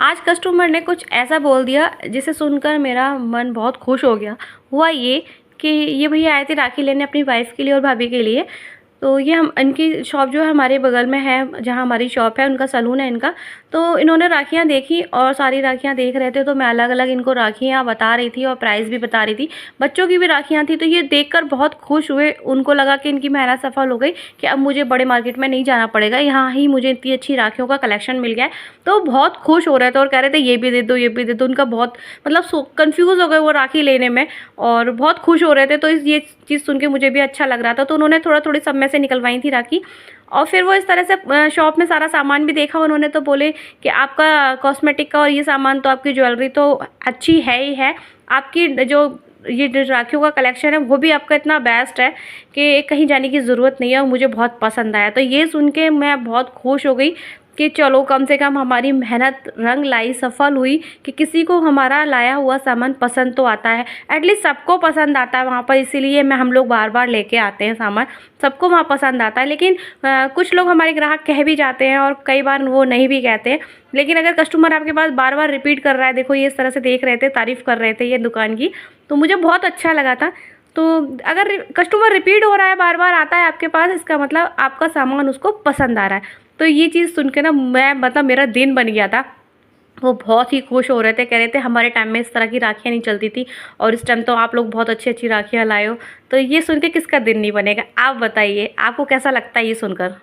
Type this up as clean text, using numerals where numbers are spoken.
आज कस्टमर ने कुछ ऐसा बोल दिया जिसे सुनकर मेरा मन बहुत खुश हो गया। हुआ ये कि ये भैया आए थे राखी लेने अपनी वाइफ़ के लिए और भाभी के लिए। तो ये हम इनकी शॉप जो है हमारे बगल में है, जहाँ हमारी शॉप है, उनका सैलून है इनका। तो इन्होंने राखियाँ देखी और सारी राखियाँ देख रहे थे, तो मैं अलग-अलग इनको राखियाँ बता रही थी और प्राइस भी बता रही थी। बच्चों की भी राखियाँ थी, तो ये देखकर बहुत खुश हुए। उनको लगा कि इनकी मेहनत सफल हो गई कि अब मुझे बड़े मार्केट में नहीं जाना पड़ेगा, यहाँ ही मुझे इतनी अच्छी राखियों का कलेक्शन मिल गया है। तो बहुत खुश हो रहे थे और कह रहे थे ये भी दे दो, ये भी दे दो। उनका बहुत मतलब कन्फ्यूज़ हो गए वो राखी लेने में और बहुत खुश हो रहे थे। तो ये चीज़ सुन के मुझे भी अच्छा लग रहा था। तो उन्होंने थोड़ी सब में से निकलवाई थी राखी और फिर वो इस तरह से शॉप में सारा सामान भी देखा उन्होंने। तो बोले कि आपका कॉस्मेटिक का और ये सामान तो, आपकी ज्वेलरी तो अच्छी है ही है, आपकी जो ये राखियों का कलेक्शन है वो भी आपका इतना बेस्ट है कि कहीं जाने की ज़रूरत नहीं है और मुझे बहुत पसंद आया। तो ये सुन के मैं बहुत खुश हो गई कि चलो कम से कम हमारी मेहनत रंग लाई, सफल हुई कि किसी को हमारा लाया हुआ सामान पसंद तो आता है। एटलीस्ट सबको पसंद आता है वहाँ पर, इसीलिए हम लोग बार-बार लेके आते हैं सामान, सबको वहाँ पसंद आता है। लेकिन कुछ लोग हमारे ग्राहक कह भी जाते हैं और कई बार वो नहीं भी कहते हैं। लेकिन अगर कस्टमर आपके पास बार-बार रिपीट कर रहा है, देखो ये इस तरह से देख रहे थे, तारीफ़ कर रहे थे ये दुकान की, तो मुझे बहुत अच्छा लगा था। तो अगर कस्टमर रिपीट हो रहा है, बार-बार आता है आपके पास, इसका मतलब आपका सामान उसको पसंद आ रहा है। तो ये चीज़ सुन के ना मैं मतलब मेरा दिन बन गया था। वो बहुत ही खुश हो रहे थे, कह रहे थे हमारे टाइम में इस तरह की राखियाँ नहीं चलती थी और इस टाइम तो आप लोग बहुत अच्छी-अच्छी राखियाँ लाए हो। तो ये सुन के किसका दिन नहीं बनेगा? आप बताइए, आपको कैसा लगता है ये सुनकर?